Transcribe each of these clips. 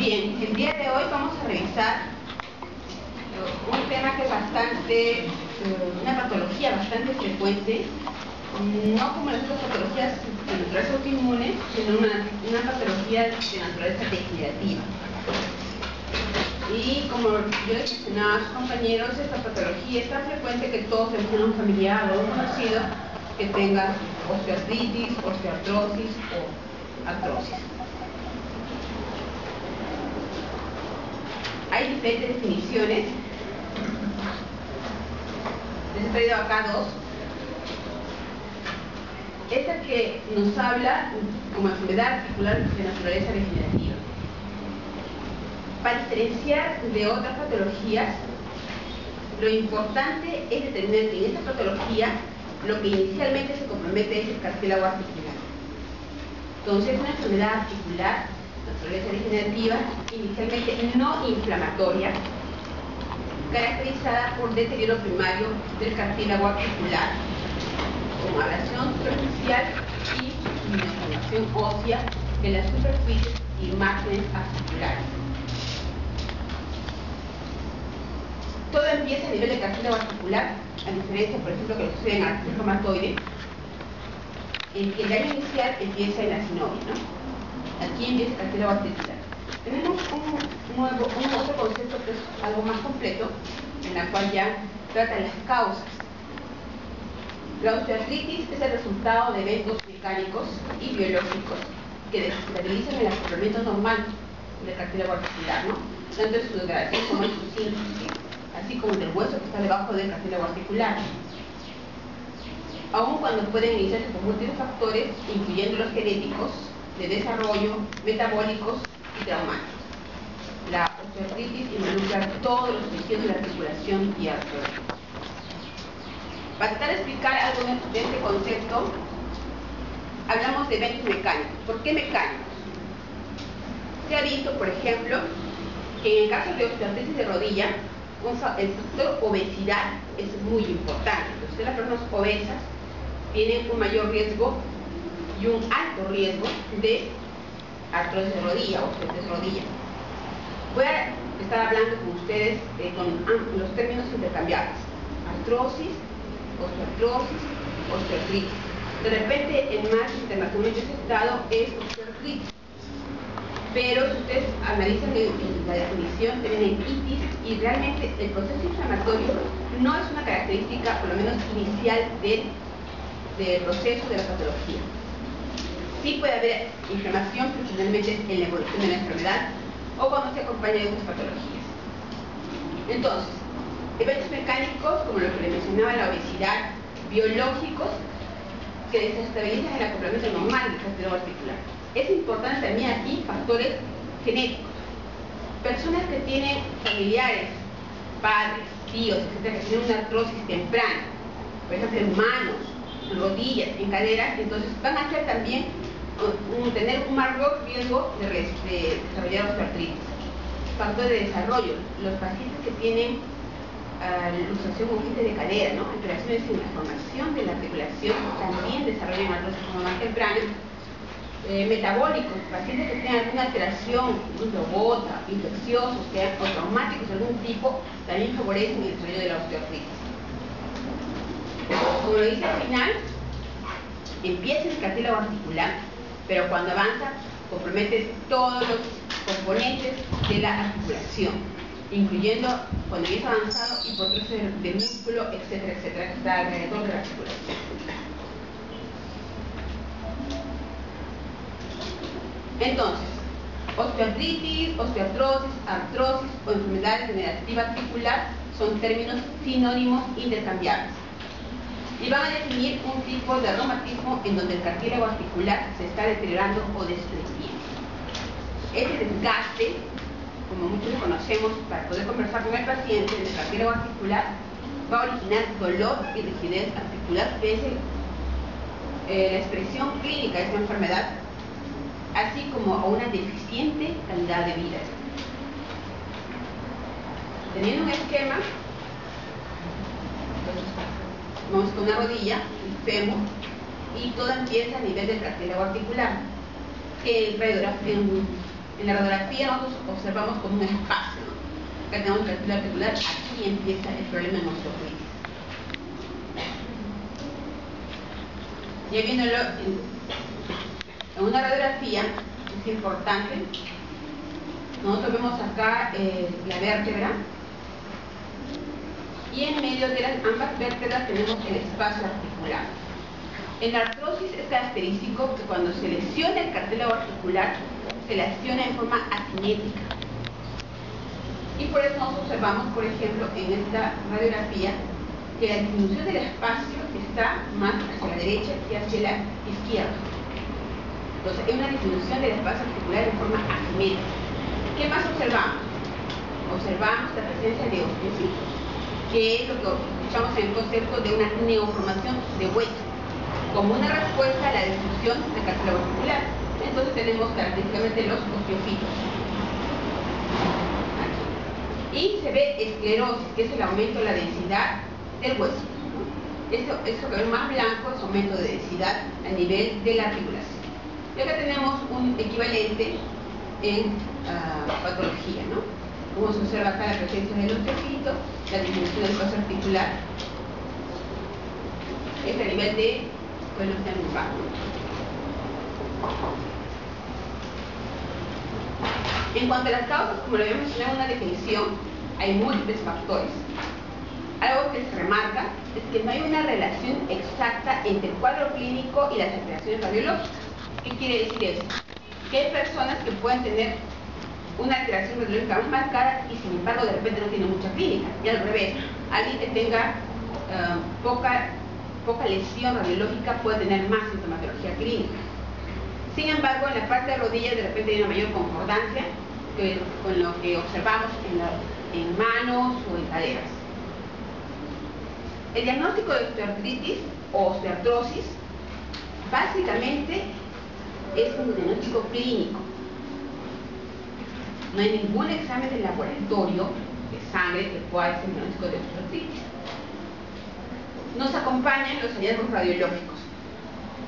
Bien, el día de hoy vamos a revisar un tema que es bastante, una patología bastante frecuente, no como las otras patologías de naturaleza autoinmune, sino una patología de naturaleza degenerativa. Y como yo les mencionaba a sus compañeros, esta patología es tan frecuente que todos tenemos un familiar o un conocido que tenga osteoartritis, osteoartrosis o artrosis. Hay diferentes definiciones. Les he traído acá dos. Esta que nos habla como enfermedad articular de naturaleza degenerativa. Para diferenciar de otras patologías, lo importante es determinar que en esta patología lo que inicialmente se compromete es el cartílago articular. Entonces, una enfermedad articular de naturaleza degenerativa, inicialmente no inflamatoria, caracterizada por deterioro primario del cartílago articular, como ablación superficial y inflamación ósea en las superficies y márgenes articulares. Todo empieza a nivel de cartílago articular, a diferencia, por ejemplo, que lo que sucede en el artritis reumatoide, en que el daño inicial empieza en la sinovial, ¿no? Aquí empieza el cartílago articular. Tenemos un otro concepto que es algo más completo, en la cual ya trata las causas. La osteoartritis es el resultado de eventos mecánicos y biológicos que desestabilizan el acoplamiento normal del cartílago articular, ¿no? Tanto en su degradación como en su síntesis, así como del hueso que está debajo del cartílago articular. Aun cuando pueden iniciarse por múltiples factores, incluyendo los genéticos, de desarrollo, metabólicos y traumáticos. La osteoartritis involucra todos los tejidos de la articulación y artrosis. Para tratar de explicar algo de este concepto, hablamos de eventos mecánicos. ¿Por qué mecánicos? Se ha visto, por ejemplo, que en el caso de osteoartritis de rodilla, el factor obesidad es muy importante. Entonces, las personas obesas tienen un mayor riesgo y un alto riesgo de artrosis de rodilla o osteoartritis de rodilla. Voy a estar hablando con ustedes con los términos intercambiables: artrosis, osteoartrosis, osteoartritis. De repente, el más internacionalmente aceptado es osteoartritis. Pero si ustedes analizan la definición, tienen itis, y realmente el proceso inflamatorio no es una característica, por lo menos inicial, del proceso de la patología. Sí puede haber inflamación, principalmente en la evolución de la enfermedad o cuando se acompaña de otras patologías. Entonces, eventos mecánicos, como lo que le mencionaba, la obesidad, biológicos, que desestabilizan el acoplamiento normal del cartílago articular. Es importante también aquí factores genéticos. Personas que tienen familiares, padres, tíos, etcétera, que tienen una artrosis temprana, por ejemplo en manos, en rodillas, en caderas, entonces van a ser también tener un mayor riesgo de desarrollar osteoartritis. Factores de desarrollo. Los pacientes que tienen luxación urgente de cadera, ¿no? Alteraciones en la formación de la articulación también desarrollan artrosis más temprana. Metabólicos, pacientes que tengan alguna alteración, gota, infecciosos o traumáticos de algún tipo, también favorecen el desarrollo de la osteoartritis. Como lo dice al final, empieza el cartílago articular, pero cuando avanza compromete todos los componentes de la articulación, incluyendo cuando empieza avanzado hipotrofia del músculo, etcétera, etcétera, que está alrededor de la articulación. Entonces, osteoartritis, osteoartrosis, artrosis o enfermedad degenerativa articular son términos sinónimos intercambiables y van a definir un tipo de reumatismo en donde el cartílago articular se está deteriorando o desprendiendo. Este desgaste, como muchos lo conocemos, para poder conversar con el paciente del cartílago articular, va a originar dolor y rigidez articular, que es la expresión clínica de esta enfermedad, así como a una deficiente calidad de vida. Teniendo un esquema, vamos con una rodilla, un fémur, y todo empieza a nivel del cartílago articular, que en En la radiografía nosotros observamos como un espacio, ¿no? Acá tenemos el perfil articular, aquí empieza el problema en osteoartritis. Ya viéndolo en una radiografía, es importante, nosotros vemos acá la vértebra, y en medio de ambas vértebras tenemos el espacio articular. En la artrosis es característico que cuando se lesiona el cartílago articular, se lesiona en forma asimétrica. Y por eso nos observamos, por ejemplo, en esta radiografía, que la disminución del espacio está más hacia la derecha que hacia la izquierda. Entonces, hay una disminución del espacio articular en forma asimétrica. ¿Qué más observamos? Observamos la presencia de osteocitos, que es lo que escuchamos en el concepto de una neoformación de hueso, como una respuesta a la destrucción del cartílago articular. Entonces tenemos característicamente los osteofitos. Aquí. Y se ve esclerosis, que es el aumento de la densidad del hueso. Eso que es más blanco es aumento de densidad a nivel de la articulación. Y acá tenemos un equivalente en patología, ¿no? Como se observa acá la presencia del osteofito, la disminución del espacio articular, es a nivel de columna lumbar. En cuanto a las causas, como lo había mencionado en una definición, hay múltiples factores. Algo que se remarca es que no hay una relación exacta entre el cuadro clínico y las alteraciones radiológicas. ¿Qué quiere decir eso? Que hay personas que pueden tener una alteración radiológica más marcada y sin embargo de repente no tiene mucha clínica. Y al revés, alguien que tenga poca lesión radiológica puede tener más sintomatología clínica. Sin embargo, en la parte de rodillas de repente hay una mayor concordancia con lo que observamos en manos o en caderas. El diagnóstico de osteoartritis o osteoartrosis básicamente es un diagnóstico clínico. No hay ningún examen de laboratorio de sangre que pueda hacer el diagnóstico de osteoartritis. Nos acompañan los hallazgos radiológicos.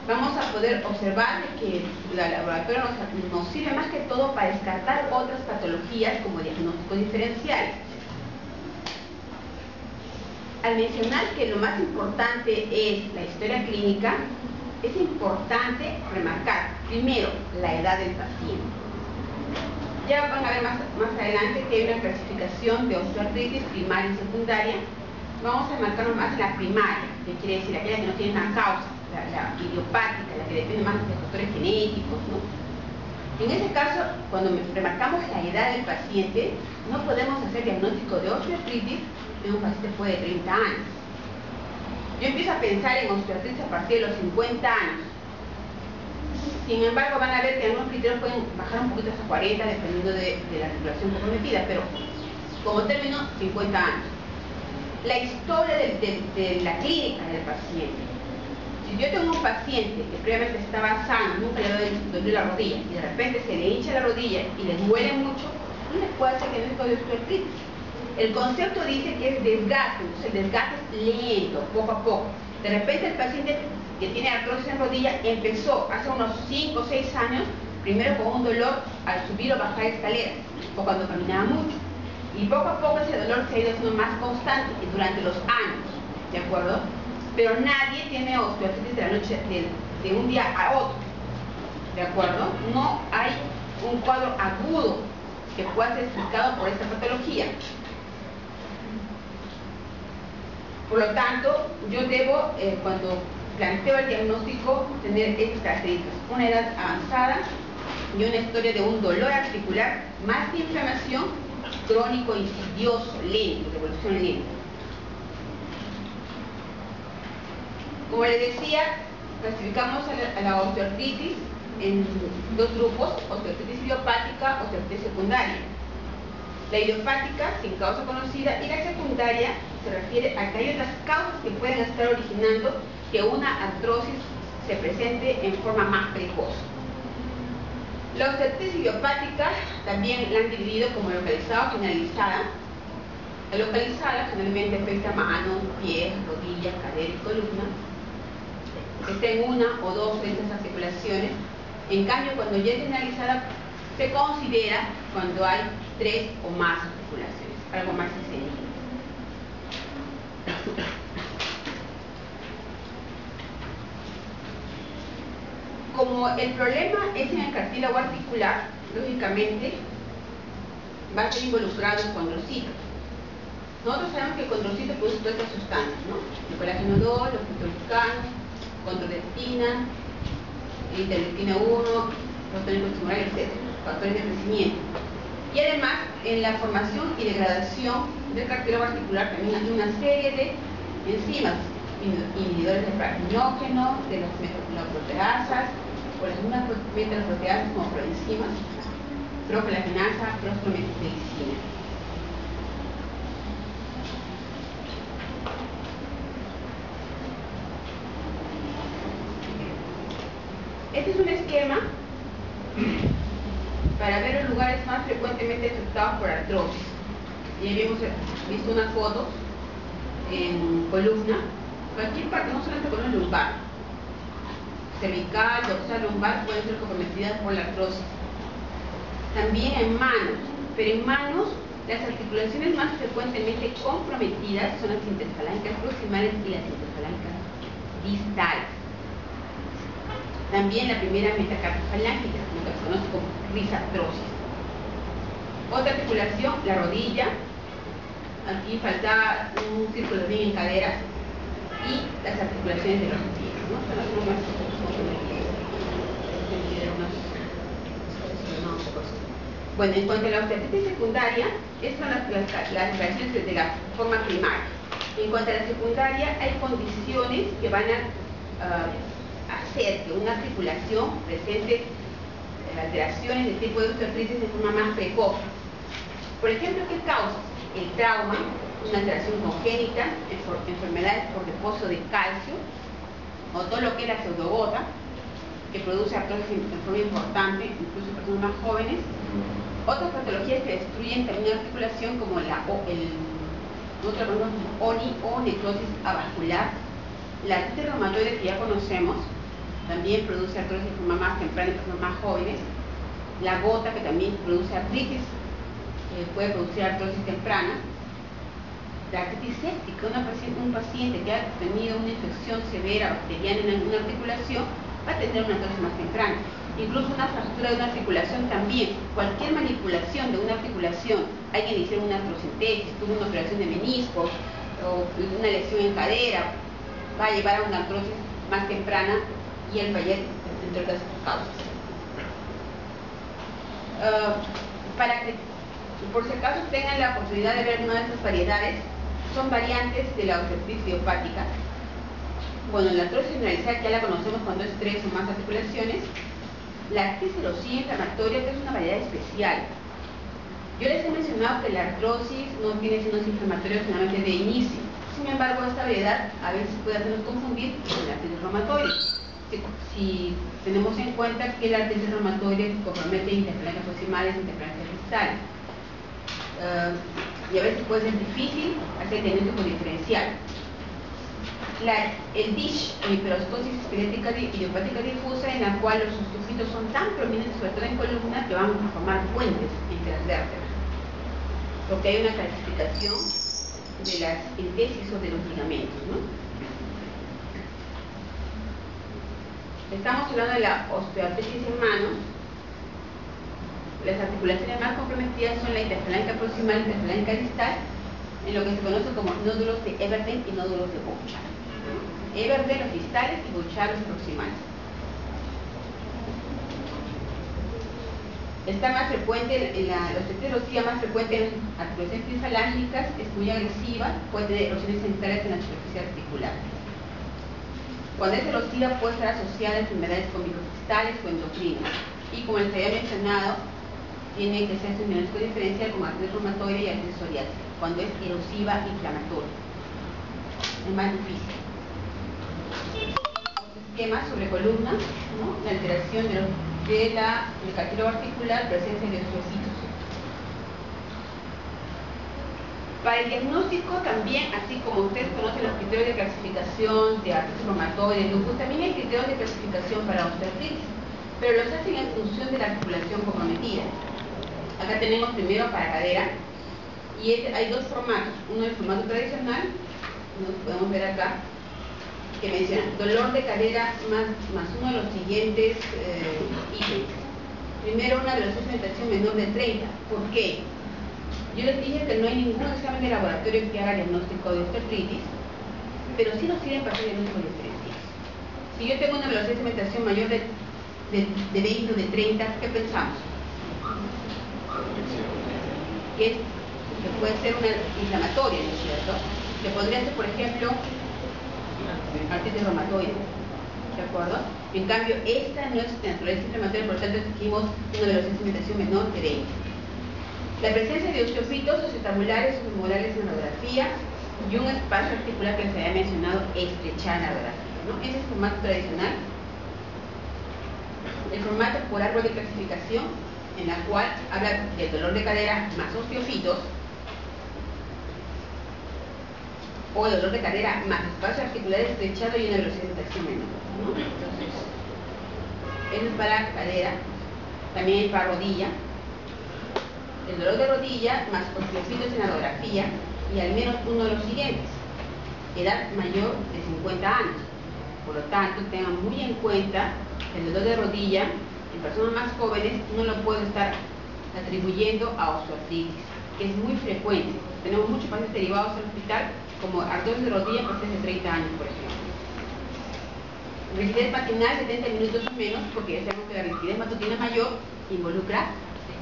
Vamos a poder observar que el laboratorio nos sirve más que todo para descartar otras patologías como diagnósticos diferenciales. Al mencionar que lo más importante es la historia clínica, es importante remarcar, primero, la edad del paciente. Ya van a ver más adelante que hay una clasificación de osteoartritis primaria y secundaria. Vamos a marcarnos más en la primaria, que quiere decir aquella que no tiene una causa, la idiopática, la que depende más de factores genéticos, ¿no? En ese caso, cuando remarcamos la edad del paciente, no podemos hacer diagnóstico de osteoartritis en un paciente después de 30 años. Yo empiezo a pensar en osteoartritis a partir de los 50 años. Sin embargo, van a ver que algunos criterios pueden bajar un poquito hasta 40, dependiendo de la articulación comprometida, pero como término, 50 años. La historia de la clínica del paciente. Si yo tengo un paciente que previamente estaba sano, nunca le dolió la rodilla, y de repente se le hincha la rodilla y le duele mucho, no le puede hacer diagnóstico de osteoartritis. El concepto dice que es desgaste, entonces el desgaste es lento, poco a poco. De repente el paciente que tiene artrosis en rodilla empezó hace unos 5 o 6 años, primero con un dolor al subir o bajar escaleras, o cuando caminaba mucho. Y poco a poco ese dolor se ha ido haciendo más constante durante los años, ¿de acuerdo? Pero nadie tiene osteoartritis de la noche, de un día a otro, ¿de acuerdo? No hay un cuadro agudo que pueda ser explicado por esta patología. Por lo tanto, yo debo, cuando planteo el diagnóstico, tener estas características: una edad avanzada y una historia de un dolor articular, más que inflamación, crónico, insidioso, lento, de evolución lenta. Como les decía, clasificamos a la osteoartritis en dos grupos: osteoartritis idiopática, osteoartritis secundaria. La idiopática, sin causa conocida, y la secundaria se refiere a que hay otras causas que pueden estar originando que una artrosis se presente en forma más precoz. La osteoartritis idiopática también la han dividido como localizada o generalizada. La localizada generalmente afecta manos, pies, rodillas, cadera y columna. Está en una o dos de estas articulaciones. En cambio, cuando ya es generalizada, se considera cuando hay 3 o más articulaciones, algo más extendido. Como el problema es en el cartílago articular, lógicamente va a ser involucrado el condrocito. Nosotros sabemos que el condrocito produce todas estas sustancias, ¿no? El colágeno 2, los glutocano, condroitina, interleuquina 1, proteínas tumorales, etc. Factores de crecimiento. Y además, en la formación y degradación del cartílago articular también hay una serie de enzimas inhibidores del parkinógeno, de las metaloproteasas, o las mismas metaloproteasas como proenzimas, procolagenasa, prostrometicitina. Este es un esquema para ver los lugares más frecuentemente afectados por artrosis. Y habíamos visto unas fotos en columna, cualquier parte, no solamente columna lumbar, cervical, dorsal, lumbar, pueden ser comprometidas por la artrosis. También en manos, pero en manos las articulaciones más frecuentemente comprometidas son las interfalancas proximales y las interfalancas distales. También la primera metacarpofalángica, lo que se conoce como risartrosis. Otra articulación, la rodilla. Aquí falta un círculo bien en caderas. Y las articulaciones de los pies, ¿no? Son las más comprometidas. Bueno, en cuanto a la osteoartritis secundaria, estas son las reacciones de la forma primaria. En cuanto a la secundaria, hay condiciones que van a hacer que una articulación presente alteraciones de tipo de osteoartritis de forma más precoz. Por ejemplo, ¿qué causa? El trauma, una alteración congénita, enfermedades por depósito de calcio, o todo lo que es la pseudogota, que produce artrosis en forma importante, incluso en personas más jóvenes. Otras patologías que destruyen también la articulación, como nosotros llamamos ONI o necrosis avascular. La artritis reumatoide, que ya conocemos, también produce artrosis de forma más temprana en personas más jóvenes. La gota, que también produce artritis, puede producir artrosis temprana. La artritis séptica, un paciente que ha tenido una infección severa bacteriana en alguna articulación, va a tener una artrosis más temprana. Incluso una fractura de una articulación también. Cualquier manipulación de una articulación, alguien hicieron una artrocentesis, tuvo una operación de menisco o una lesión en cadera, va a llevar a una artrosis más temprana y el fallecer, entre otras causas. Para que, por si acaso, tengan la oportunidad de ver una de estas variedades, son variantes de la osteoartritis idiopática. Bueno, la artrosis generalizada ya la conocemos cuando es 3 o más articulaciones. La artritis erosiva inflamatoria, que es una variedad especial. Yo les he mencionado que la artrosis no tiene signos inflamatorios generalmente de inicio. Sin embargo, esta variedad a veces puede hacernos confundir con la artritis reumatoide. Si tenemos en cuenta que la artritis reumatoide compromete interfalancas proximales e interfalancas distales. Y a veces puede ser difícil hacer diagnóstico diferencial. El DISH, o hiperostosis esquelética idiopática difusa, en la cual los osteofitos son tan prominentes, sobre todo en columna, que van a formar puentes entre las vértebras, porque hay una calcificación de las entesis o de los ligamentos, ¿no? Estamos hablando de la osteoartritis en manos. Las articulaciones más comprometidas son la interfalanca proximal y la interfalanca distal, en lo que se conoce como nódulos de Everdeen y nódulos de Bouchard. Everdeen los distales y Bouchard los proximales. Está más frecuente, la osteoartritis más frecuente en articulaciones trifalángicas, es muy agresiva, puede tener erosiones centrales en la superficie articular. Cuando es erosiva puede estar asociada a enfermedades cómico-distales o endocrinas. Y como les había mencionado, tiene que ser un diagnóstico diferencial como artritis reumatoide y artritis psoriásica, cuando es erosiva inflamatoria. Es más difícil. Esquemas sobre columna, ¿no? La alteración del cartílago articular, presencia de osteocitos. Para el diagnóstico también, así como ustedes conocen los criterios de clasificación de artritis reumatoide, lupus, también hay criterios de clasificación para osteoartritis. pero los hacen en función de la articulación comprometida. Acá tenemos primero para cadera, y hay dos formatos, uno el formato tradicional, lo podemos ver acá, que menciona dolor de cadera más uno de los siguientes ítems. Primero, una velocidad de cementación menor de 30. ¿Por qué? Yo les dije que no hay ningún examen de laboratorio que haga diagnóstico de osteoartritis, pero sí nos sirven para hacer diagnóstico de diferencias. Si yo tengo una velocidad de cementación mayor de 20 o de 30, ¿qué pensamos? Que puede ser una inflamatoria, ¿no es cierto? Que podría ser, por ejemplo, artritis reumatoide, ¿de acuerdo? En cambio, esta no es naturaleza inflamatoria, por lo tanto exigimos una velocidad de cementación menor de 20. La presencia de osteofitos osteotabulares o femorales en la radiografía y un espacio articular que se había mencionado estrechar la radiografía, ¿no? Ese es el formato tradicional. El formato por árbol de clasificación, en la cual habla del dolor de cadera más osteofitos, o el dolor de cadera más espacio articular estrechado y una velocidad de cementación menor, ¿no? Entonces, eso es para cadera. También hay para rodilla. El dolor de rodilla más osteofitos en la radiografía y al menos uno de los siguientes: edad mayor de 50 años. Por lo tanto, tengan muy en cuenta que el dolor de rodilla en personas más jóvenes no lo puedo estar atribuyendo a osteoartritis, que es muy frecuente. Tenemos muchos pacientes derivados al hospital como artrosis de rodilla en pacientes de 30 años, por ejemplo. Rigidez matinal 70 minutos o menos, porque ya sabemos que la rigidez matutina mayor involucra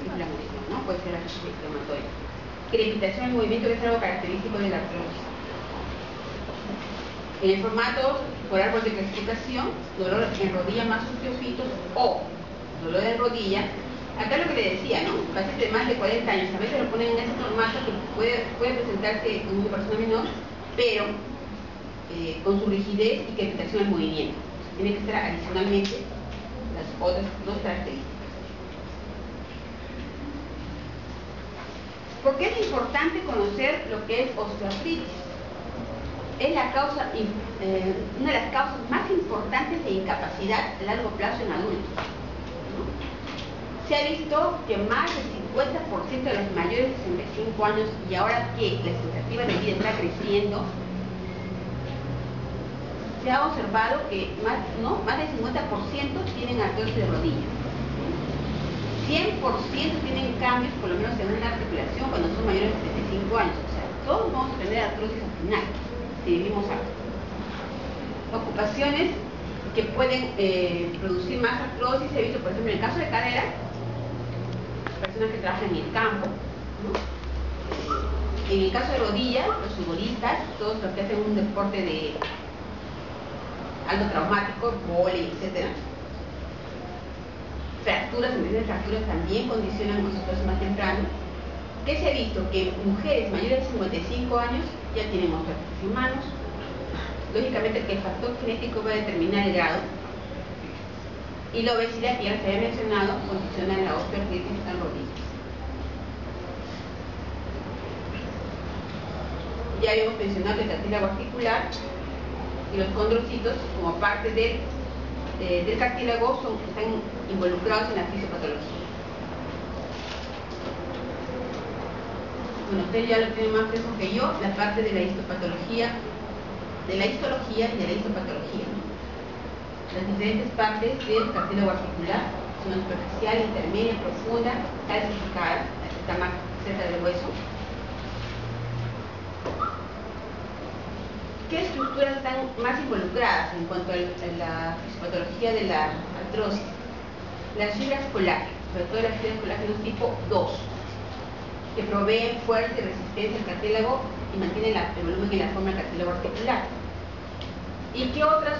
inflamación, ¿no? Puede ser artritis inflamatoria. Crepitación del movimiento, que es algo característico de la artrosis. En el formato por árbol de clasificación, dolor en rodilla más osteofitos o dolor de rodilla. Acá lo que le decía, ¿no? Pacientes de más de 40 años, a veces lo ponen en ese formato que puede presentarse en una persona menor, pero con su rigidez y crepitación del movimiento. Tiene que estar adicionalmente las otras dos características. ¿Por qué es importante conocer lo que es osteoartritis? Es la causa, una de las causas más importantes de incapacidad a largo plazo en adultos, ¿no? Se ha visto que más del 50% de los mayores de 65 años, y ahora que la expectativa de vida está creciendo, se ha observado que más del 50% tienen artrosis de rodilla. 100% tienen cambios, por lo menos en una articulación, cuando son mayores de 75 años. O sea, todos vamos a tener artrosis al final, si vivimos algo. Ocupaciones que pueden producir más artrosis, se ha visto, por ejemplo, en el caso de cadera, personas que trabajan en el campo, ¿no? En el caso de rodilla, los futbolistas, todos los que hacen un deporte de algo traumático, vóley, etc. Fracturas, en vez de fracturas también condicionan osteoporosis más temprano. ¿Qué se ha visto? Que mujeres mayores de 55 años ya tienen osteoporosis en manos. Lógicamente que el factor genético va a determinar el grado. Y la obesidad, que ya se había mencionado, condiciona la osteoartritis en rodillas. Ya habíamos mencionado el cartílago articular y los condrocitos, como parte del cartílago, están involucrados en la fisiopatología. Bueno, ustedes ya lo tienen más fresco que yo, la parte de la histopatología, de la histología y de la histopatología, ¿no? Las diferentes partes del cartílago articular son superficial, intermedia, profunda, calcificada, está más cerca del hueso. ¿Qué estructuras están más involucradas en cuanto a la fisiopatología de la artrosis? Las fibras colágenas, sobre todo las fibras colágenas tipo 2, que proveen fuerza y resistencia al cartílago y mantienen el volumen y la forma del cartílago articular. ¿Y qué otros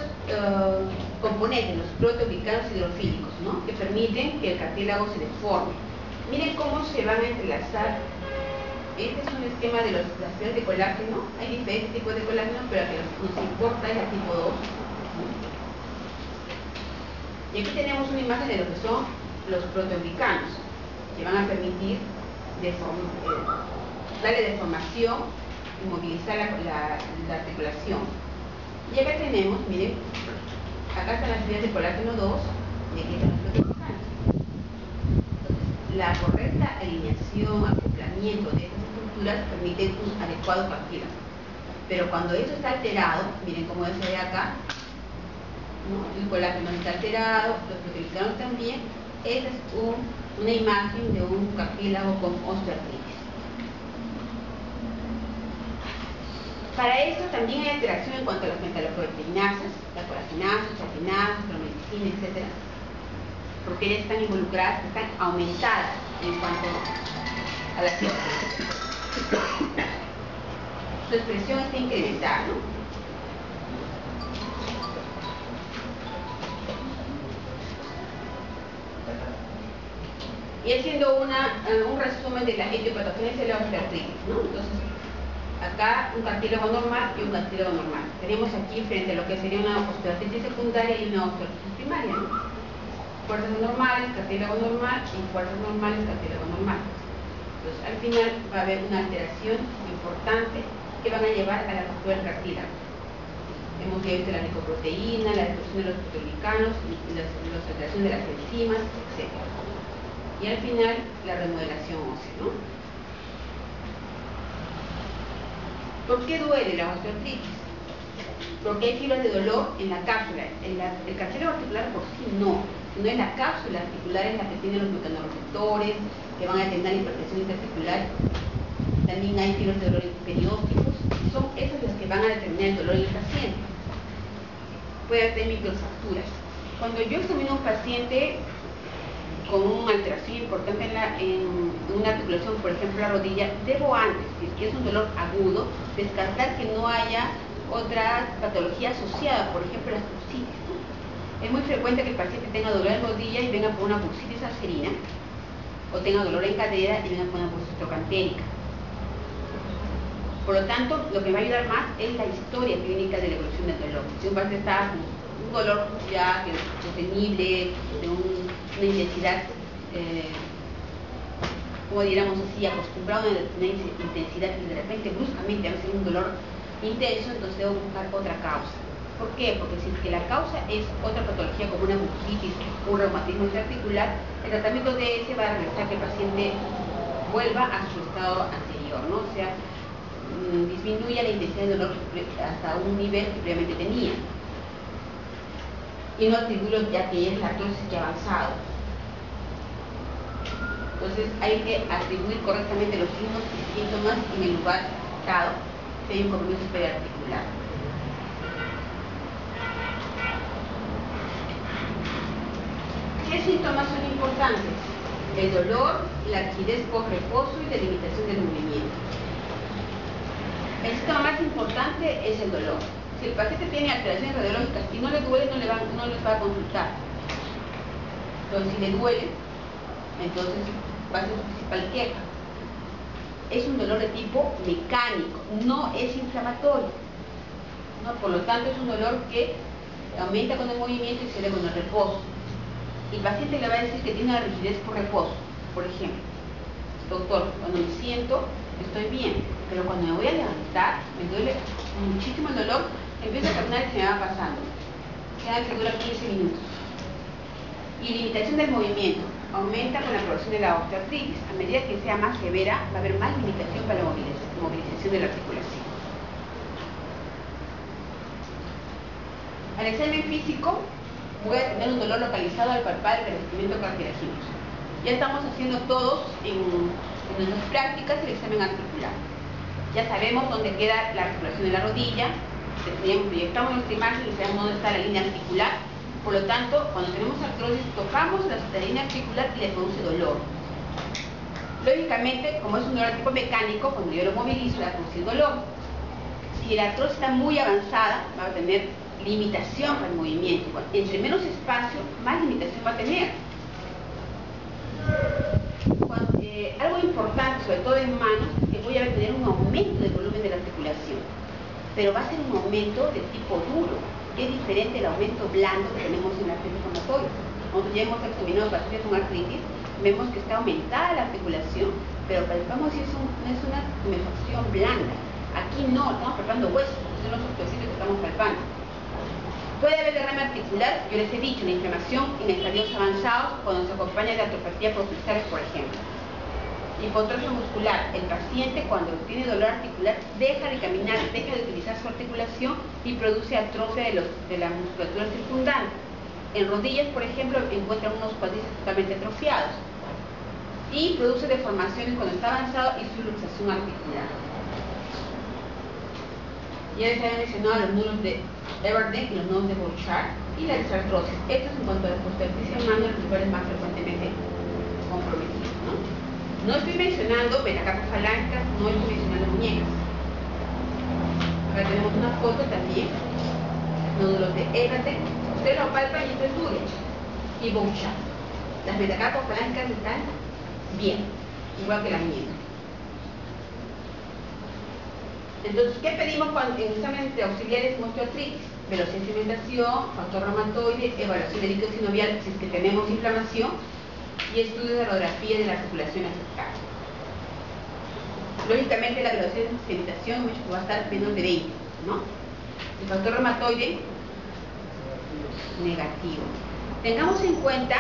componentes? Los proteoglicanos hidrofílicos, ¿no? Que permiten que el cartílago se deforme. Miren cómo se van a entrelazar. Este es un esquema de las fibras de colágeno. Hay diferentes tipos de colágeno, pero la que nos importa es la tipo 2. Y aquí tenemos una imagen de lo que son los proteoglicanos, que van a permitir darle deformación y movilizar la articulación. Y acá tenemos, miren, acá están las fibras de colágeno 2, y aquí están los proteoglicanos. la correcta alineación, acoplamiento de estas estructuras permite un adecuado cartílago. Pero cuando eso está alterado, miren cómo se ve acá, ¿no? El colágeno está alterado, los proteoglicanos también. Esa es una imagen de un cartílago con osteoartritis. Para esto también hay alteración en cuanto a las metaloproteinasas, la colagenasa, chapinasa, promedicina, etc. Porque ellas están involucradas, están aumentadas en cuanto a la osteoartritis. Su expresión está incrementada, ¿no? Y haciendo un resumen de la etiopatogénesis de la osteoartritis, ¿no? Entonces, acá un cartílago normal y un cartílago normal. Tenemos aquí frente a lo que sería una osteoartritis secundaria y una osteoartritis primaria, ¿no? Fuerzas normales, cartílago normal, y fuerzas normales, cartílago normal. Entonces, al final va a haber una alteración importante que van a llevar a la ruptura del cartílago. Hemos visto la lipoproteína, la destrucción de los proteoglicanos, las alteraciones de las enzimas, etc. Y al final, la remodelación ósea, ¿no? ¿Por qué duele la osteoartritis? Porque hay fibras de dolor en la cápsula. El cartílago articular por sí no es la cápsula articular, es la que tiene los mecanorreceptores, que van a determinar hipertensión interarticular. También hay fibras de dolor periósticos, y son esas las que van a determinar el dolor en el paciente. Puede haber microfracturas. Cuando yo examino a un paciente con una alteración importante en una articulación, por ejemplo la rodilla, debo antes, si es que es un dolor agudo, descartar que no haya otra patología asociada, por ejemplo las bursitis, ¿no? Es muy frecuente que el paciente tenga dolor en rodilla y venga por una bursitis arcerina, o tenga dolor en cadera y venga por una bursitis trocantérica. Por lo tanto, lo que me va a ayudar más es la historia clínica de la evolución del dolor. Si un paciente está con un dolor ya sostenible, de una intensidad, como diríamos así, acostumbrado a una intensidad y de repente bruscamente va a ser un dolor intenso, entonces debo buscar otra causa. ¿Por qué? Porque si es que la causa es otra patología como una bursitis, un reumatismo interarticular, el tratamiento de ese va a realizar que el paciente vuelva a su estado anterior, ¿no? O sea, disminuya la intensidad del dolor hasta un nivel que previamente tenía. Y no atribuirlo ya que es la artrosis que ha avanzado. Entonces hay que atribuir correctamente los signos y síntomas en el lugar dado si hay un compromiso periarticular. ¿Qué síntomas son importantes? El dolor, la rigidez post-reposo y la limitación del movimiento. El síntoma más importante es el dolor. Si el paciente tiene alteraciones radiológicas y no le duele, no les va a consultar. Entonces, si le duele, entonces va a ser su principal queja. Es un dolor de tipo mecánico, no es inflamatorio, ¿no? Por lo tanto, es un dolor que aumenta con el movimiento y cede con el reposo. El paciente le va a decir que tiene una rigidez por reposo. Por ejemplo, doctor, cuando me siento, estoy bien, pero cuando me voy a levantar, me duele muchísimo el dolor, empiezo a caminar y se me va pasando. Queda que dura 15 minutos. Y limitación del movimiento. Aumenta con la progresión de la osteoartritis. A medida que sea más severa, va a haber más limitación para la movilización de la articulación. Al examen físico, voy a tener un dolor localizado al palpar el revestimiento cartilaginoso. Ya estamos haciendo todos en nuestras prácticas el examen articular. Ya sabemos dónde queda la articulación de la rodilla, proyectamos nuestra imagen y sabemos dónde está la línea articular. Por lo tanto, cuando tenemos artrosis, tocamos la línea articular y le produce dolor. Lógicamente, como es un dolor tipo mecánico, cuando yo lo movilizo, le va a producir dolor. Si la artrosis está muy avanzada, va a tener limitación para el movimiento. Entre menos espacio, más limitación va a tener. Algo importante, sobre todo en manos, es que voy a tener un aumento del volumen de la articulación, pero va a ser un aumento de tipo duro, que es diferente al aumento blando que tenemos en la artritis reumatoide. Nosotros ya hemos examinado pacientes con artritis, vemos que está aumentada la articulación, pero palpamos si no es una tumefacción blanda. Aquí no, estamos palpando huesos, son los osteocitos que estamos palpando. Puede haber derrame articular, yo les he dicho, la inflamación en estadios avanzados cuando se acompaña de artropatía proximal, por ejemplo. Hipotrofia muscular, el paciente cuando tiene dolor articular deja de caminar, deja de utilizar su articulación y produce atrofia de la musculatura circundante. En rodillas, por ejemplo, encuentran unos cuádriceps totalmente atrofiados y produce deformaciones cuando está avanzado y su luxación articular. Ya les había mencionado los nudos de Everdeen y los nudos de Bouchard y la desartrosis. Esto es en cuanto a la osteoartritis en mano, los lugares más frecuentemente comprometidos, ¿no? No estoy mencionando metacarpofalancas, no estoy mencionando muñecas. Acá tenemos una foto también, nódulos de Everdeen. Ustedes lo palpan y esto es duro. Y Bouchard. Las metacarpofalancas están bien, igual que la muñeca. Entonces, ¿qué pedimos en exámenes de auxiliares de osteoartritis? Velocidad de cimentación, factor reumatoide, evaluación de líquido sinovial si es que tenemos inflamación y estudio de radiografía de la articulación afectada. Lógicamente, la velocidad de cimentación va a estar menos de 20, ¿no? El factor reumatoide, negativo. Tengamos en cuenta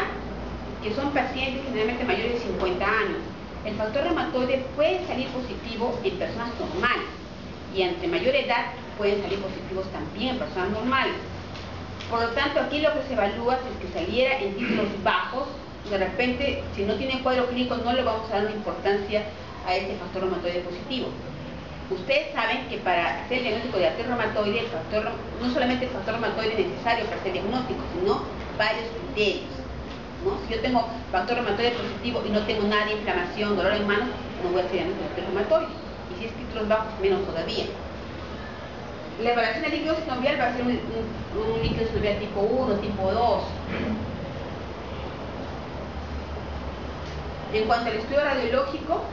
que son pacientes generalmente mayores de 50 años. El factor reumatoide puede salir positivo en personas normales y entre mayor edad pueden salir positivos también en personas normales. Por lo tanto, aquí lo que se evalúa si es que saliera en títulos bajos, de repente, si no tiene cuadro clínico, no le vamos a dar una importancia a este factor reumatoide positivo. Ustedes saben que para hacer el diagnóstico de artritis reumatoide, no solamente el factor reumatoide es necesario para hacer diagnóstico, sino varios criterios, ¿no? Si yo tengo factor reumatoide positivo y no tengo nada de inflamación, dolor en manos, no voy a hacer diagnóstico de artritis reumatoide. Y si es títulos bajos, menos todavía. La evaluación de líquido sinovial va a ser un líquido sinovial tipo 1, tipo 2. En cuanto al estudio radiológico,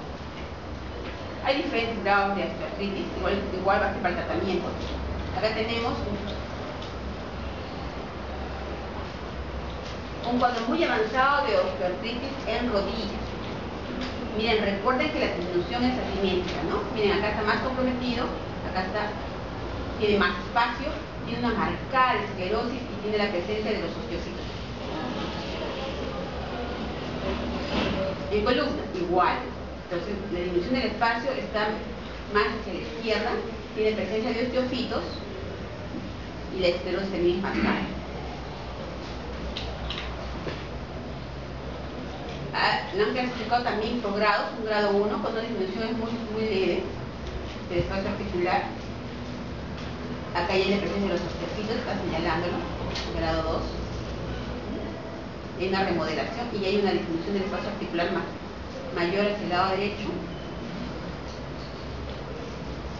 hay diferentes grados de osteoartritis, igual va a ser para el tratamiento. Acá tenemos un cuadro muy avanzado de osteoartritis en rodillas. Miren, recuerden que la disminución es asimétrica, ¿no? Miren, acá está más comprometido, acá tiene más espacio, tiene una marcada esclerosis y tiene la presencia de los osteocitos. En columna, igual. Entonces, la disminución del espacio está más hacia la izquierda, tiene presencia de osteofitos y la esclerosis también es marcada. Lo han clasificado también por grados, un grado 1, cuando la disminución es muy leve del espacio articular. Acá ya hay la presencia de los osteofitos, está señalándolo, grado 2. Hay una remodelación y hay una disminución del espacio articular mayor hacia el lado derecho.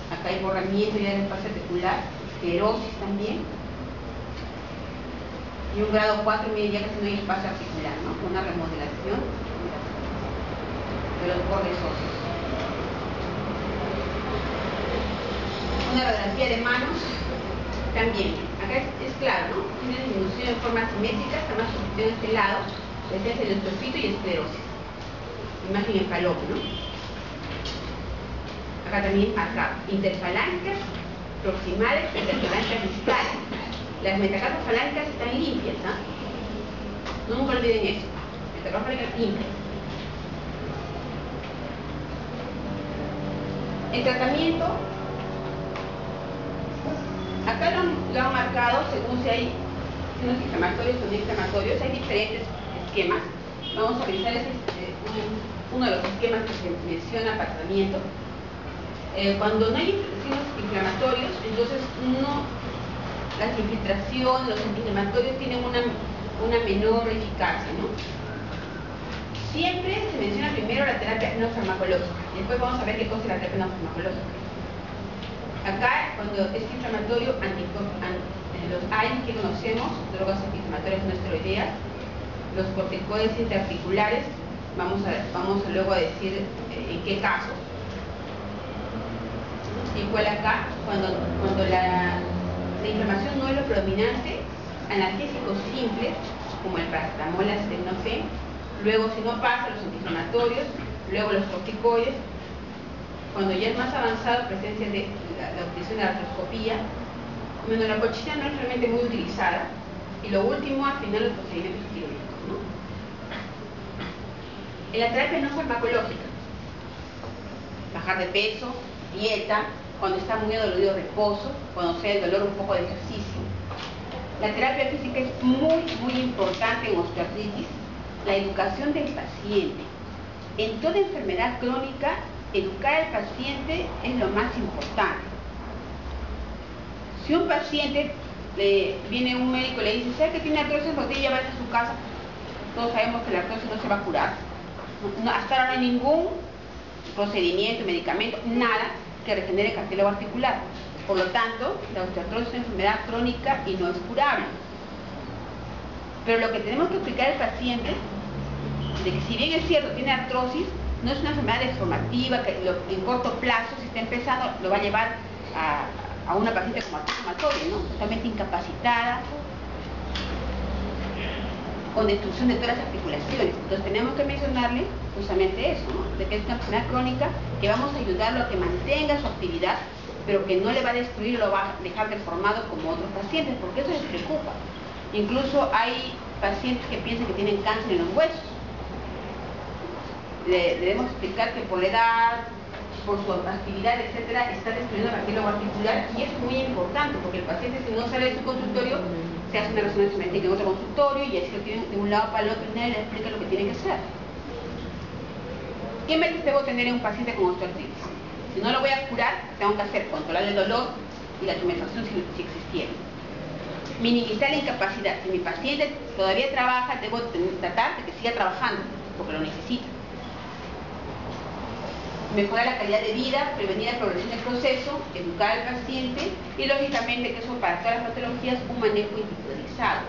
Acá hay borramiento ya del espacio articular, esclerosis también. Y un grado 4, miren, ya casi no hay espacio articular, ¿no? Con una remodelación de los bordes óseos. Una radiografía de manos también. Acá es claro, ¿no? Tiene disminución en forma simétrica, está más positivo de este lado, presencia de osteofito y esclerosis. Imagen en falope, ¿no? Acá también marcado. Interfalancas proximales, interfalancas distales. Las metacarpofalancas están limpias, ¿ah? No nunca olviden eso. Metacarpofalancas limpias. El tratamiento, acá lo han marcado según si hay signos inflamatorios o no inflamatorios. Hay diferentes esquemas. Vamos a revisar uno de los esquemas que se menciona para tratamiento. Cuando no hay signos inflamatorios, entonces las infiltraciones, los antiinflamatorios tienen una menor eficacia, ¿no? Siempre se menciona primero la terapia no farmacológica y después vamos a ver qué cosa es la terapia no farmacológica. Acá, cuando es inflamatorio, los AINES que conocemos, drogas antiinflamatorias no esteroideas, los corticoides interarticulares, vamos luego a decir en qué casos. Igual acá, cuando la inflamación no es lo predominante, analgésicos simples, como el paracetamol, la acetaminofén, luego si no pasa, los antiinflamatorios, luego los corticoides. Cuando ya es más avanzado, presencia de la utilización de la artroscopía Bueno, la colchicina no es realmente muy utilizada. Y lo último, al final, los procedimientos quirúrgicos, ¿no? En la terapia no farmacológica, bajar de peso, dieta, cuando está muy adolorido, reposo, cuando sea el dolor, un poco de ejercicio. La terapia física es muy importante en osteoartritis. La educación del paciente. En toda enfermedad crónica, educar al paciente es lo más importante. Si un paciente viene un médico y le dice, ¿sabe que tiene artrosis en rodilla? Vaya a su casa. Todos sabemos que la artrosis no se va a curar. Hasta ahora no hay ningún procedimiento, medicamento, nada que regenere el cartílago articular. Por lo tanto, la osteoartrosis es una enfermedad crónica y no es curable. Pero lo que tenemos que explicar al paciente de que, si bien es cierto, tiene artrosis, no es una enfermedad deformativa que en corto plazo, si está empezando, lo va a llevar a una paciente como artrosis reumatoide, ¿no? Totalmente incapacitada, con destrucción de todas las articulaciones. Entonces tenemos que mencionarle justamente eso, ¿no? De que es una enfermedad crónica que vamos a ayudarlo a que mantenga su actividad, pero que no le va a destruir o lo va a dejar deformado como otros pacientes, porque eso les preocupa. Incluso hay pacientes que piensan que tienen cáncer en los huesos. Debemos explicar que por la edad, por su actividad, etcétera, está destruyendo el cartílago articular, y es muy importante porque el paciente, si no sale de su consultorio, se hace una resonancia magnética en otro consultorio y así lo tienen de un lado para el otro y nadie le explica lo que tiene que hacer. ¿Qué medidas debo tener en un paciente con osteoartritis? Si no lo voy a curar, tengo que hacer controlar el dolor y la tumefacción si existiera. Minimizar la incapacidad. Si mi paciente todavía trabaja, debo tratar de que siga trabajando porque lo necesita. Mejorar la calidad de vida, prevenir la progresión del proceso, educar al paciente y, lógicamente, que eso para todas las patologías, un manejo individualizado.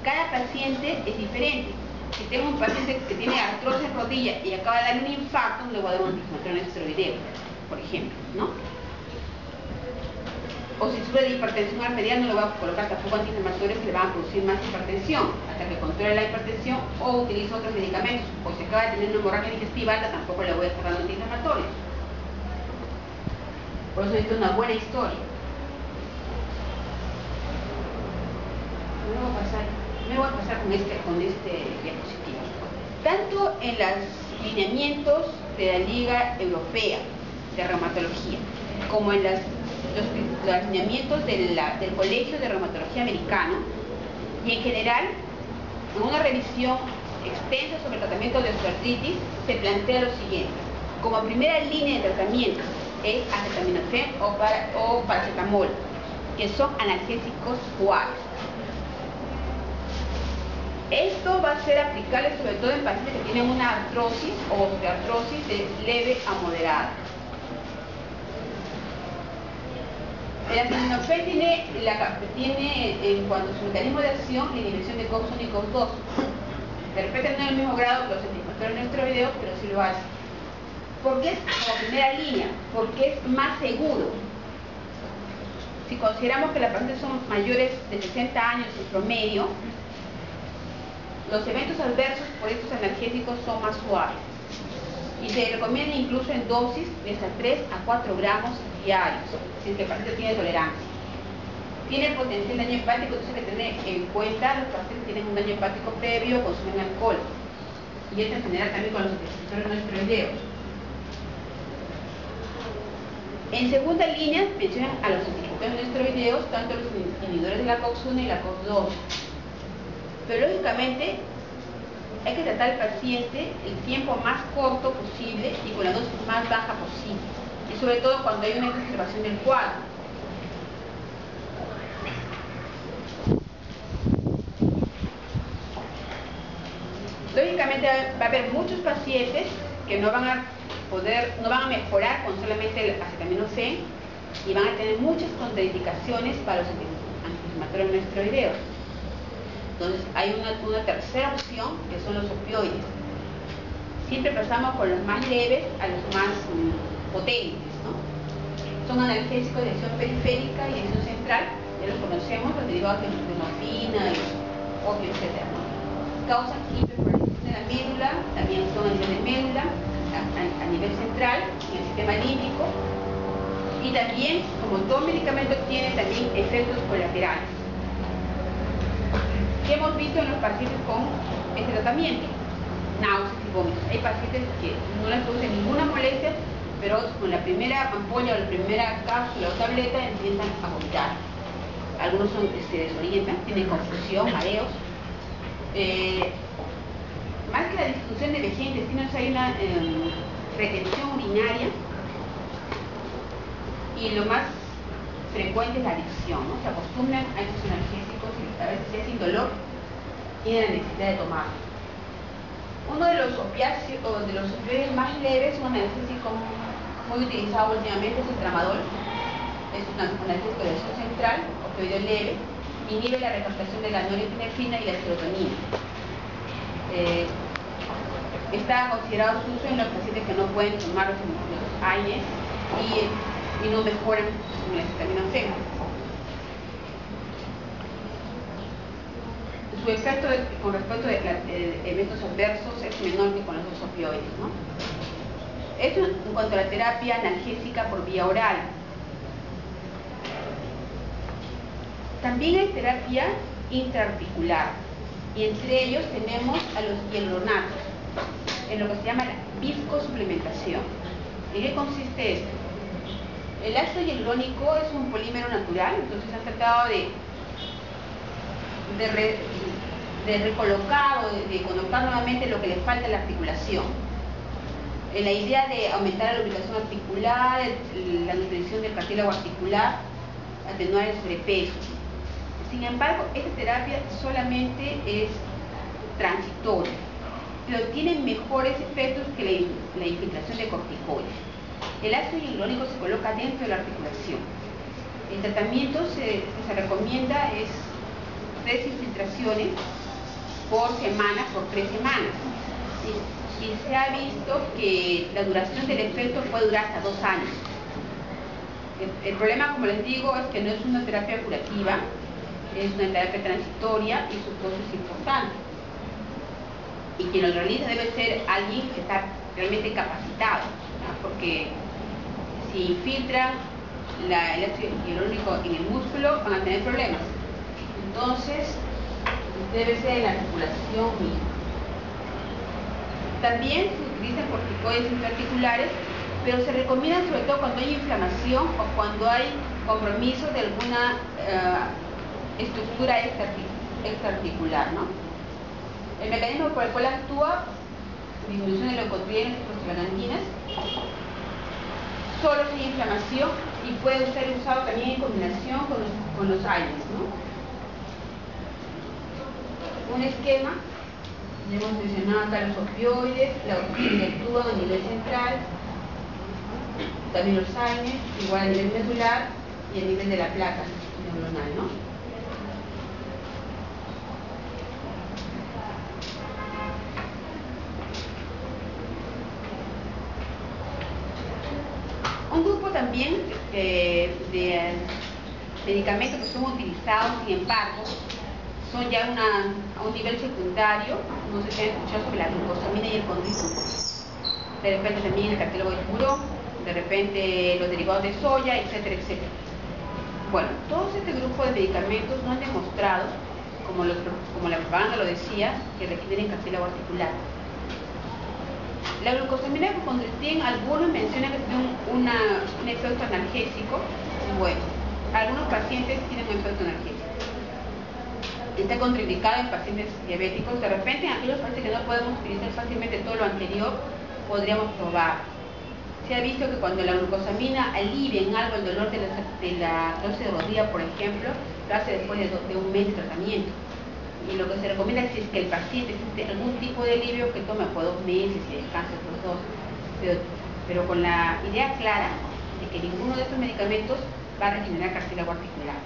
Cada paciente es diferente. Si tengo un paciente que tiene artrosis en rodilla y acaba de darle un infarto, le voy a dar un antiinflamatorio no esteroideo, por ejemplo, ¿no? O si sufre de hipertensión arterial, no le voy a colocar tampoco antiinflamatorios que le van a producir más hipertensión, hasta que controle la hipertensión, o utilizo otros medicamentos. O si acaba de tener una hemorragia digestiva alta, tampoco le voy a estar dando antiinflamatorios. Por eso necesito una buena historia. Me voy a pasar con este diapositivo. Tanto en los lineamientos de la Liga Europea de Reumatología, como en los lineamientos del Colegio de Reumatología Americano, y en general, en una revisión extensa sobre el tratamiento de osteoartritis, se plantea lo siguiente: como primera línea de tratamiento es acetaminofén o paracetamol, que son analgésicos suaves. Esto va a ser aplicable sobre todo en pacientes que tienen una artrosis o osteoartrosis de leve a moderada. El acetaminofén tiene en cuanto a su mecanismo de acción la inhibición de COX-1 y COX-2. De repente no en el mismo grado que los antiinflamatorios no esteroideos, pero sí lo hace. ¿Por qué es como primera línea? Porque es más seguro. Si consideramos que las pacientes son mayores de 60 años en promedio, los eventos adversos por estos analgésicos son más suaves. Y se recomienda incluso en dosis de hasta 3 a 4 gramos diarios, si es que el paciente tiene tolerancia. Tiene potencial daño hepático, entonces hay que tener en cuenta los pacientes que tienen un daño hepático previo o consumen alcohol. Y esto en general también con los antiinflamatorios no esteroideos. En segunda línea mencionan a los antiinflamatorios no esteroideos, tanto los inhibidores de la COX-1 y la COX-2. Pero lógicamente hay que tratar al paciente el tiempo más corto posible y con la dosis más baja posible, y sobre todo cuando hay una exacerbación del cuadro. Lógicamente va a haber muchos pacientes que no van a mejorar con solamente el acetaminofén y van a tener muchas contraindicaciones para los antiinflamatorios no esteroideos. Entonces hay una tercera opción, que son los opioides. Siempre pasamos con los más leves a los más potentes, ¿no? Son analgésicos de acción periférica y de acción central, ya los conocemos, los derivados de morfina, opio, etc., ¿no? Causan hiperpolarización de la médula, también son a nivel de médula, a nivel central, en el sistema límbico, y Y también, como todo medicamento, tiene también efectos colaterales. ¿Qué hemos visto en los pacientes con este tratamiento? Náuseas y vómitos. Hay pacientes que no les produce ninguna molestia, pero con la primera ampolla o la primera cápsula o tableta empiezan a vomitar. Algunos se desorientan, tienen confusión, mareos. Más que la disfunción de vejiga intestinal, hay una retención urinaria, y lo más frecuente es la adicción, ¿no? Se acostumbran a estos analgésicos y a veces ya sin dolor tienen la necesidad de tomarlo. Uno de los opioides más leves, un analgésico muy utilizado últimamente, es el tramadol. Es un analgésico de acción central, opioide leve, inhibe la recaptación de la norepinefrina y la serotonina. Está considerado su uso en los pacientes que no pueden tomar los AINES y no mejoran con la acetaminofén. Su efecto con respecto a eventos adversos es menor que con los dos opioides, ¿no? Esto en cuanto a la terapia analgésica por vía oral. También hay terapia intraarticular, y entre ellos tenemos a los hialuronatos, en lo que se llama la viscosuplementación. ¿En qué consiste esto? El ácido hialurónico es un polímero natural, entonces han tratado de recolocar o de conectar nuevamente lo que le falta a la articulación. La idea de aumentar la lubricación articular, la nutrición del cartílago articular, atenuar el sobrepeso. Sin embargo, esta terapia solamente es transitoria, pero tiene mejores efectos que la infiltración de corticoides. El ácido hialurónico se coloca dentro de la articulación. El tratamiento que se recomienda es 3 infiltraciones por semana, por 3 semanas. Y se ha visto que la duración del efecto puede durar hasta 2 años. El problema, como les digo, es que no es una terapia curativa, es una terapia transitoria y su costo es importante. Y quien lo realiza debe ser alguien que está realmente capacitado, ¿no? Porque si infiltran el ácido hialurónico en el músculo, van a tener problemas. Entonces, debe ser en la articulación misma. También se utilizan corticoides intraarticulares, pero se recomiendan sobre todo cuando hay inflamación o cuando hay compromiso de alguna estructura extraarticular, ¿no? El mecanismo por el cual actúa, disminución de leucotrienes y prostaglandinas, solo si hay inflamación, y puede ser usado también en combinación con los AINES, ¿no? Un esquema, ya hemos mencionado acá los opioides, la que actúan a nivel central, también los AINES, igual a nivel medular y a nivel de la placa neuronal, ¿no? Un grupo también de medicamentos que son utilizados, sin embargo, son ya a un nivel secundario. No sé si han escuchado sobre la glucosamina y el condroitín. De repente también el cartílago de tiburón, de repente los derivados de soya, etcétera, etcétera. Bueno, todo este grupo de medicamentos no han demostrado, como la propaganda lo decía, que requieren cartílago articular. La glucosamina y el condroitín, algunos mencionan que tienen un efecto analgésico. Bueno, algunos pacientes tienen un efecto analgésico. Está contraindicado en pacientes diabéticos. De repente, en aquellos pacientes que no podemos utilizar fácilmente todo lo anterior, podríamos probar. Se ha visto que cuando la glucosamina alivia en algo el dolor de la artrosis de rodilla, por ejemplo, lo hace después de un mes de tratamiento. Y lo que se recomienda es que el paciente siente algún tipo de alivio, que tome por 2 meses y descanse por 2, pero con la idea clara de que ninguno de estos medicamentos va a regenerar cartílago articular,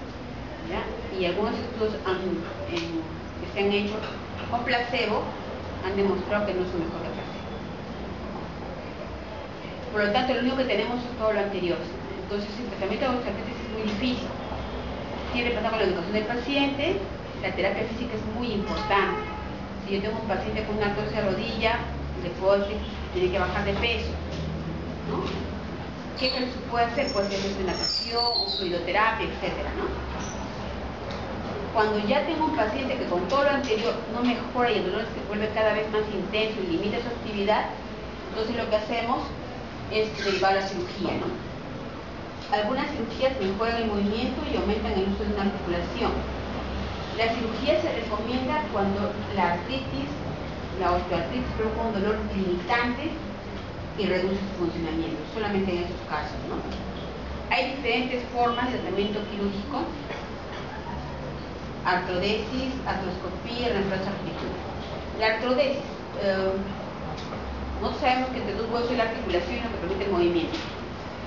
¿ya? Y algunos estudios que se han hecho con placebo han demostrado que no es mejor que placebo. Por lo tanto, lo único que tenemos es todo lo anterior. Entonces, el tratamiento de osteoartritis es muy difícil. Tiene que pasar con la educación del paciente. La terapia física es muy importante. Si yo tengo un paciente con una artrosis de rodilla, le puedo decir que tiene que bajar de peso, ¿no? ¿qué ejercicio puede hacer? Puede ser natación, o fluidoterapia, etcétera, ¿no? Cuando ya tengo un paciente que con todo lo anterior no mejora y el dolor se vuelve cada vez más intenso y limita su actividad, entonces lo que hacemos es derivar la cirugía, ¿no? Algunas cirugías mejoran el movimiento y aumentan el uso de una articulación. La cirugía se recomienda cuando la artritis, la osteoartritis provoca un dolor limitante y reduce su funcionamiento, solamente en esos casos, ¿no? Hay diferentes formas de tratamiento quirúrgico: artrodesis, artroscopía, reemplazo articular. La artrodesis, nosotros sabemos que entre dos huesos y la articulación es lo que permite el movimiento.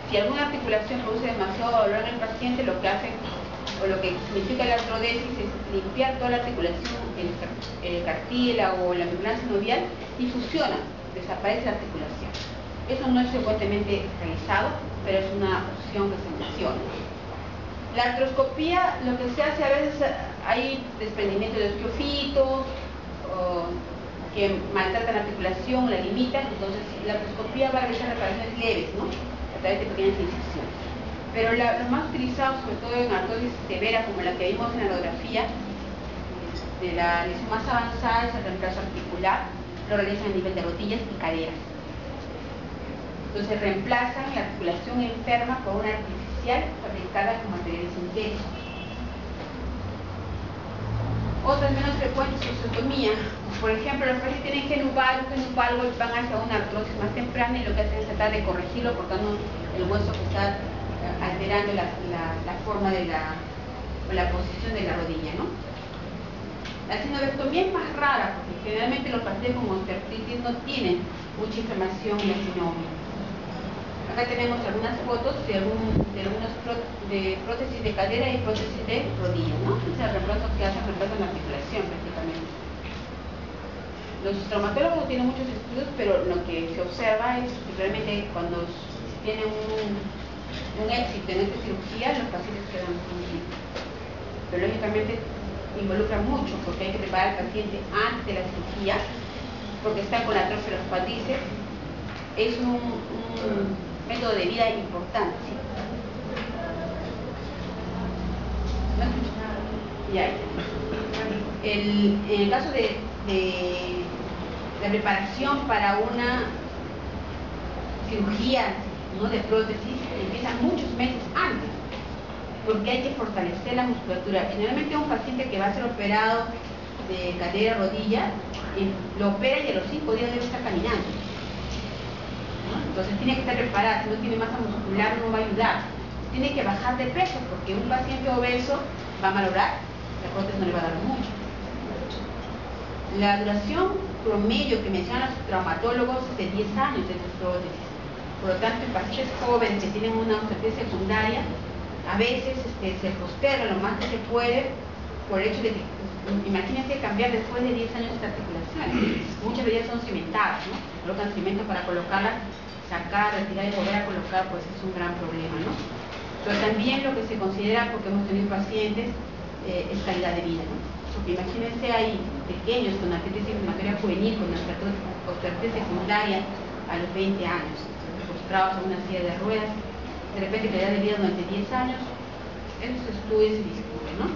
Si alguna articulación produce demasiado dolor en el paciente, lo que hace, o lo que significa la artrodesis, es limpiar toda la articulación, el cartílago o la membrana sinovial, y fusiona, desaparece la articulación. Eso no es frecuentemente realizado, pero es una opción que se menciona. La artroscopía, lo que se hace a veces, hay desprendimiento de osteofitos que maltratan la articulación, la limitan, entonces la artroscopía va a realizar reparaciones leves, ¿no?, a través de pequeñas incisiones. Pero lo más utilizado, sobre todo en artrosis severa, como la que vimos en la radiografía, de la lesión más avanzada, es el reemplazo articular. Lo realizan a nivel de rodillas y caderas. Entonces reemplazan la articulación enferma por una artificial fabricada con materiales sintéticos. Otras menos frecuentes, osteotomía. Por ejemplo, los pacientes tienen genupalgo y van hacia una artrosis más temprana, y lo que hacen es tratar de corregirlo cortando el hueso que está alterando la forma de la posición de la rodilla, ¿no? La sinovectomía es más rara, porque generalmente los pacientes con osteoartritis no tienen mucha inflamación en la sinovia. Acá tenemos algunas fotos de algunas prótesis de cadera y prótesis de rodilla, ¿no? Es el reemplazo que hacen, reemplazan la articulación prácticamente. Los traumatólogos no tienen muchos estudios, pero lo que se observa es que realmente cuando tienen un éxito en esta cirugía, los pacientes quedan muy bien. Pero lógicamente involucra mucho, porque hay que preparar al paciente antes de la cirugía, porque está con la atrofia de los cuádriceps. Es un método de vida importante, ¿sí? En el caso de la preparación para una cirugía, ¿no?, de prótesis, empieza muchos meses antes, porque hay que fortalecer la musculatura. Generalmente un paciente que va a ser operado de cadera, rodilla, lo opera y a los 5 días debe estar caminando, ¿no? Entonces tiene que estar preparado. Si no tiene masa muscular, no va a ayudar. Tiene que bajar de peso, porque un paciente obeso va a malograr, la prótesis no le va a dar mucho. La duración promedio que mencionan los traumatólogos es de 10 años de estas prótesis. Por lo tanto, en pacientes jóvenes que tienen una osteoartritis secundaria, a veces se posterga lo más que se puede por el hecho de que, imagínense cambiar después de 10 años de articulaciones. Muchas de ellas son cimentadas, ¿no? Colocan cemento para colocarlas, sacar, retirar y volver a colocar, pues es un gran problema, ¿no? Pero también lo que se considera, porque hemos tenido pacientes, es calidad de vida, ¿no? Porque imagínense, hay pequeños con artritis inflamatoria juvenil, con osteoartritis secundaria a los 20 años, postrados en una silla de ruedas, de repente calidad de vida durante 10 años. Esos estudios se discuten, ¿no?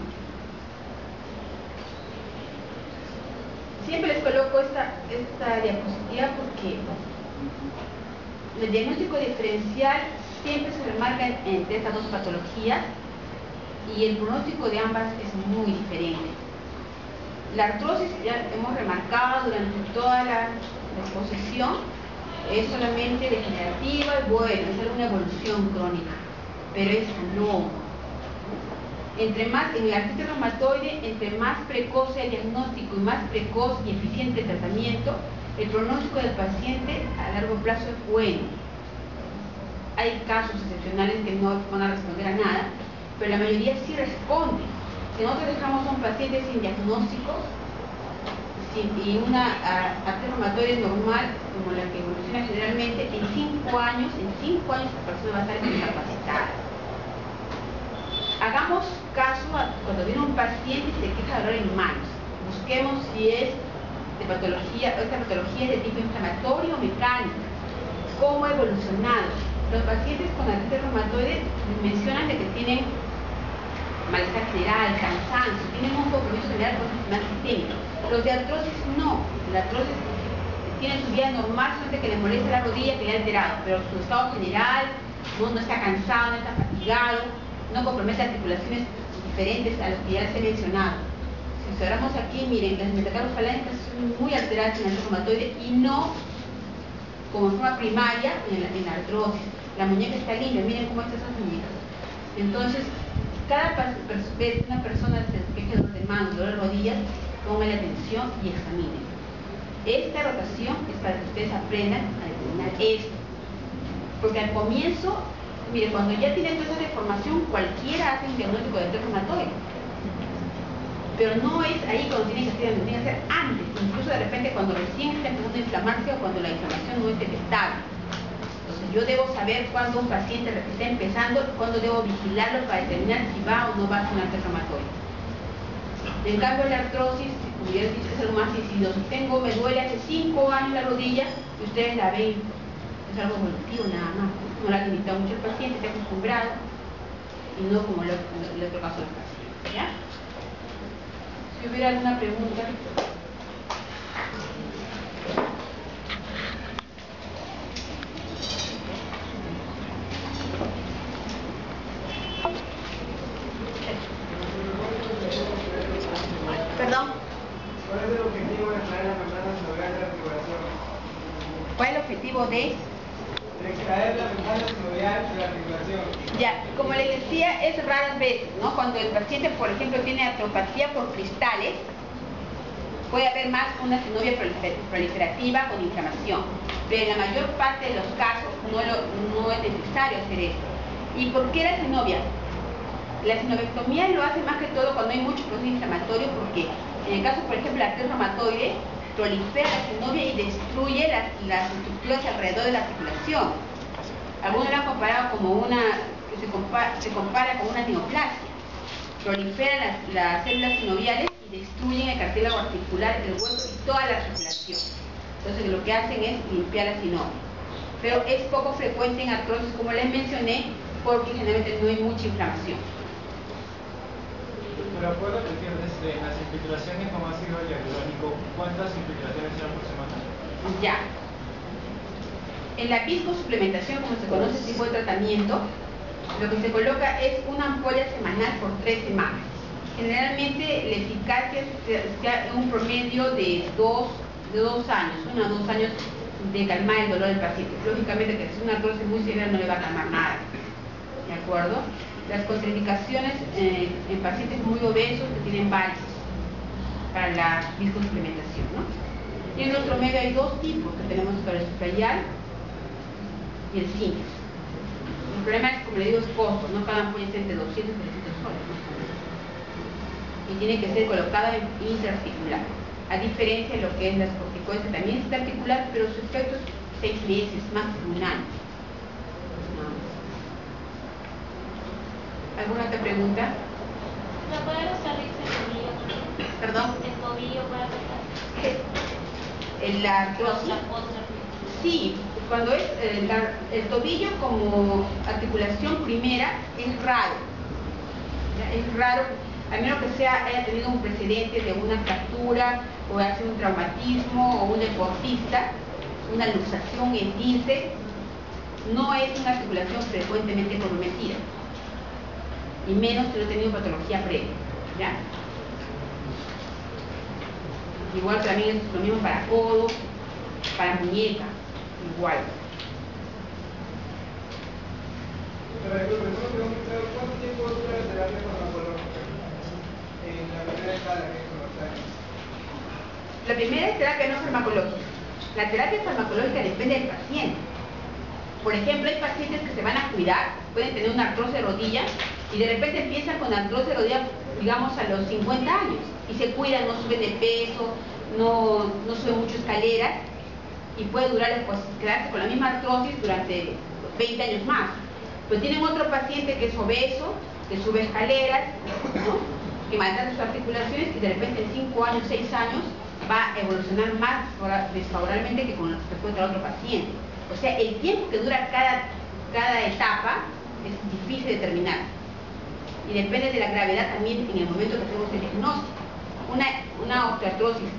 Siempre les coloco esta diapositiva porque el diagnóstico diferencial siempre se remarca entre estas dos patologías, y el pronóstico de ambas es muy diferente. La artrosis, ya hemos remarcado durante toda la exposición, es solamente degenerativa y bueno, es una evolución crónica, pero es no. En la artritis reumatoide, entre más precoz sea el diagnóstico y más precoz y eficiente el tratamiento, el pronóstico del paciente a largo plazo es bueno. Hay casos excepcionales que no van a responder a nada, pero la mayoría sí responde. Si nosotros dejamos a un paciente sin diagnóstico y una artritis reumatoide normal, como la que evoluciona generalmente, en 5 años esta persona va a estar incapacitada. Hagamos caso cuando viene un paciente y se queja de dolor en manos. Busquemos si es de patología, esta patología es de tipo inflamatorio o mecánica, cómo ha evolucionado. Los pacientes con artritis reumatoide mencionan de que tienen malestar general, cansancio, tienen un compromiso general con el sistema sistémico. Los de artrosis no. La artrosis tiene su vida normal, solamente que le molesta la rodilla, que le ha alterado, pero su estado general no está cansado, no está fatigado, no compromete articulaciones diferentes a las que ya les he mencionado. Si observamos aquí, miren, las metacarpofalancas son muy alteradas en el reumatoide y no como forma primaria en la artrosis. La muñeca está limpia, miren cómo están esas muñecas. Entonces, cada vez que una persona se queja de manos, dolor de rodillas, pongan atención y examinen. Esta rotación es para que ustedes aprendan a determinar esto. Porque al comienzo, mire, cuando ya tienen toda esa deformación, cualquiera hace un diagnóstico de artritis reumatoide. Pero no es ahí cuando tienen que hacer, tienen que hacer antes, incluso de repente cuando recién está empezando a inflamarse o cuando la inflamación no es detectable. Entonces yo debo saber cuándo un paciente está empezando, cuándo debo vigilarlo para determinar si va o no va a ser un artritis reumatoide. En cambio la artrosis, como ya les he dicho, es algo más insidioso. Me duele hace 5 años la rodilla y ustedes la ven, es algo evolutivo nada más. No la ha limitado mucho el paciente, está acostumbrado y no como el otro caso del paciente. ¿Ya? Si hubiera alguna pregunta. ¿Perdón? ¿Cuál es el objetivo de extraer la membrana sinovial de la articulación? ¿Cuál es el objetivo de? De extraer la membrana sinovial de la articulación. Ya, como les decía, es raras veces, ¿no? Cuando el paciente, por ejemplo, tiene artropatía por cristales, puede haber más una sinovia proliferativa con inflamación. Pero en la mayor parte de los casos no es necesario hacer esto. ¿Y por qué la sinovia? La sinovectomía lo hace más que todo cuando hay mucho proceso inflamatorio, porque en el caso, por ejemplo, de la artritis reumatoide, prolifera la sinovia y destruye las estructuras alrededor de la articulación. Algunos lo han comparado como se compara con una neoplasia. Proliferan las células sinoviales y destruyen el cartílago articular, el hueso y toda la articulación. Entonces lo que hacen es limpiar la sinovia. Pero es poco frecuente en artrosis, como les mencioné, porque generalmente no hay mucha inflamación. Pero puedo repetir desde las infiltraciones con ácido hialurónico, ¿cuántas infiltraciones son aproximadamente? Ya. En la viscosuplementación, como se conoce el tipo de tratamiento, lo que se coloca es una ampolla semanal por 3 semanas. Generalmente la eficacia es un promedio de 2 años, 1 a 2 años de calmar el dolor del paciente. Lógicamente que si es una artrosis muy severa no le va a calmar nada. ¿De acuerdo? Las contraindicaciones en pacientes muy obesos que tienen varices para la viscosuplementación, ¿no? Y en nuestro medio hay 2 tipos que tenemos, el splayal y el simples. El problema es, como le digo, es costo, ¿no? Cada ampolla es entre 200 y 300 soles, ¿no? Y tiene que ser colocada intraarticular, a diferencia de lo que es las corticoides, que también es articular, pero su efecto es 6 meses, más de 1 año. ¿Alguna otra pregunta? ¿No pueden usar el tobillo? ¿Perdón? ¿El tobillo para tratar? La artrosis. Sí, cuando es el tobillo como articulación primera es raro. ¿Ya? Es raro, a menos que haya tenido un precedente de una fractura o hace un traumatismo o un deportista, una luxación en esguince, no es una articulación frecuentemente comprometida. Y menos si no he tenido patología previa, ¿ya? Igual también es lo mismo para codo, para muñeca, igual. ¿Cuánto tiempo dura la terapia farmacológica en la primera escala que es con los años? La primera es terapia no farmacológica. La terapia farmacológica depende del paciente. Por ejemplo, hay pacientes que se van a cuidar, pueden tener una artrosis de rodilla y de repente empiezan con artrosis de rodilla, digamos, a los 50 años y se cuidan, no suben de peso, no suben mucho escaleras y puede durar, pues, quedarse con la misma artrosis durante 20 años más. Pero tienen otro paciente que es obeso, que sube escaleras, ¿no? Que maltrata sus articulaciones y de repente en 5 años, 6 años va a evolucionar más desfavorablemente que con lo que puede traer otro paciente. O sea, el tiempo que dura cada determinar. Y depende de la gravedad también en el momento que hacemos el diagnóstico. Una osteoartrosis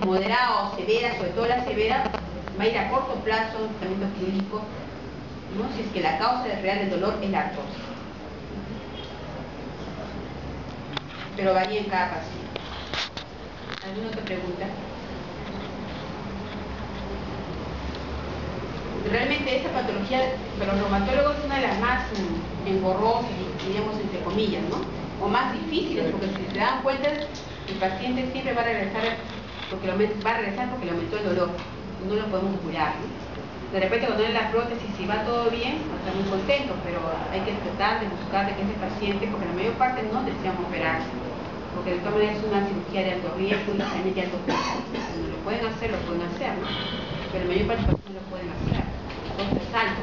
moderada o severa, sobre todo la severa, va a ir a corto plazo un tratamiento clínico, ¿no? Si es que la causa real del dolor es la artrosis. Pero varía en cada paciente. ¿Alguna otra pregunta? Realmente esta patología para los reumatólogos es una de las más engorrosas, diríamos entre comillas, ¿no? O más difíciles, porque si se dan cuenta, el paciente siempre va a regresar porque le aumentó el dolor. No lo podemos curar, ¿no? De repente cuando es la prótesis, si va todo bien, va a estar muy contento, pero hay que tratar de buscar de que ese paciente, porque la mayor parte no desean operarse, porque de todas maneras es una cirugía de alto riesgo y también de alto costo. Cuando lo pueden hacer, ¿no? Pero la mayor parte de personas no lo pueden hacer. El costo es alto.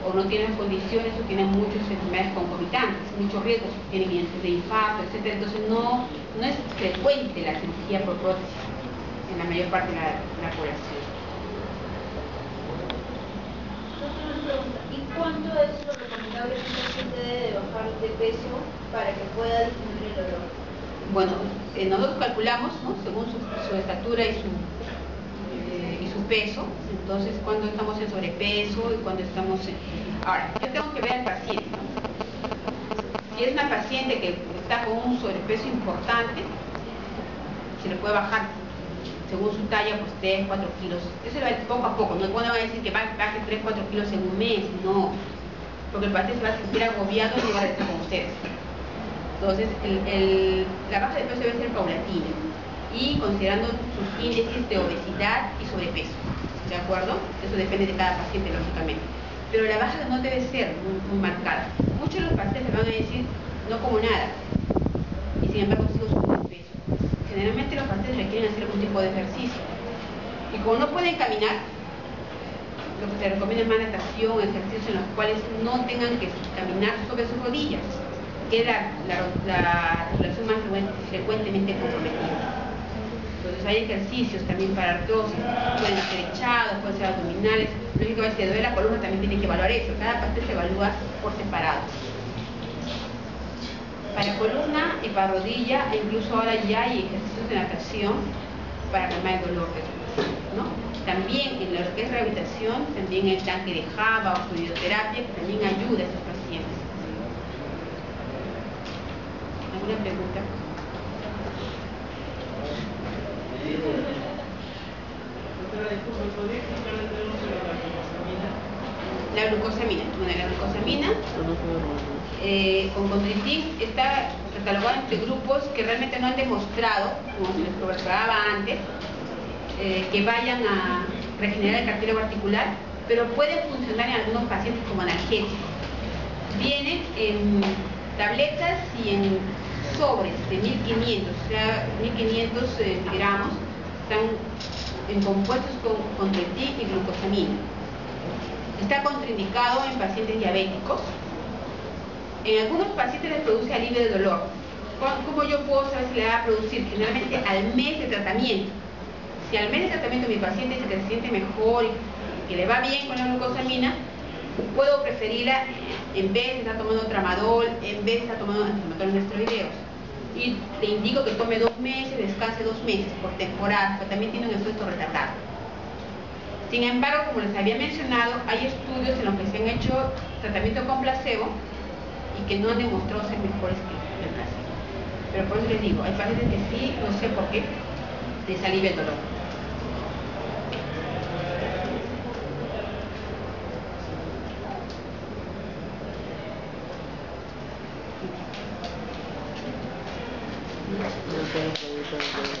O no tienen condiciones o tienen muchas enfermedades concomitantes, muchos riesgos, tienen de infarto, etc. Entonces no es frecuente la cirugía por prótesis en la mayor parte de la población. ¿Y cuánto es lo recomendable que un paciente debe bajar de peso para que pueda disminuir el dolor? Bueno, nosotros calculamos, ¿no? Según su estatura y su peso, entonces cuando estamos en sobrepeso y cuando estamos en... Ahora, yo tengo que ver al paciente, ¿no? Si es una paciente que está con un sobrepeso importante, se le puede bajar según su talla, pues 3, 4 kilos. Eso va poco a poco, no es cuando va a decir que baje 3, 4 kilos en un mes, no. Porque el paciente se va a sentir agobiado y va a estar con ustedes. Entonces, la baja de peso debe ser paulatina y considerando sus índices de obesidad y sobrepeso. ¿De acuerdo? Eso depende de cada paciente, lógicamente. Pero la baja no debe ser muy marcada. Muchos de los pacientes me van a decir, no como nada. Y sin embargo, sigo subiendo de peso. Generalmente los pacientes requieren hacer algún tipo de ejercicio. Y como no pueden caminar, lo que se recomienda es más natación, ejercicios en los cuales no tengan que caminar sobre sus rodillas, que es la articulación más frecuentemente comprometida. Entonces hay ejercicios también para artrosis, pueden ser echados, pueden ser abdominales. Lógicamente, si duele la columna también tiene que evaluar eso. Cada paciente se evalúa por separado. Para columna y para rodilla, e incluso ahora ya hay ejercicios de natación para calmar el dolor, ¿no? También en lo que es rehabilitación, también el tanque de Java o fluidoterapia, que también ayuda a estos pacientes. ¿Alguna pregunta? La glucosamina. Bueno, la glucosamina con condroitin está catalogada entre grupos que realmente no han demostrado, como se les provocaba antes, que vayan a regenerar el cartílago articular, pero pueden funcionar en algunos pacientes como analgésicos. Vienen en tabletas y en sobres de 1500, o sea, 1500 miligramos, están compuestos con condroitin y glucosamina. Está contraindicado en pacientes diabéticos. En algunos pacientes les produce alivio de dolor. ¿Cómo yo puedo saber si le va a producir? Generalmente al mes de tratamiento. Si al mes de tratamiento mi paciente dice que se siente mejor y que le va bien con la glucosamina, puedo preferirla en vez de estar tomando tramadol, en vez de estar tomando antiinflamatorios no esteroideos. Y le indico que tome 2 meses, descanse 2 meses por temporada, pero también tiene un efecto retardado. Sin embargo, como les había mencionado, hay estudios en los que se han hecho tratamiento con placebo y que no han demostrado ser mejores que el placebo. Pero por eso les digo, hay pacientes que sí, no sé por qué, les alivia el dolor. No tengo preguntas.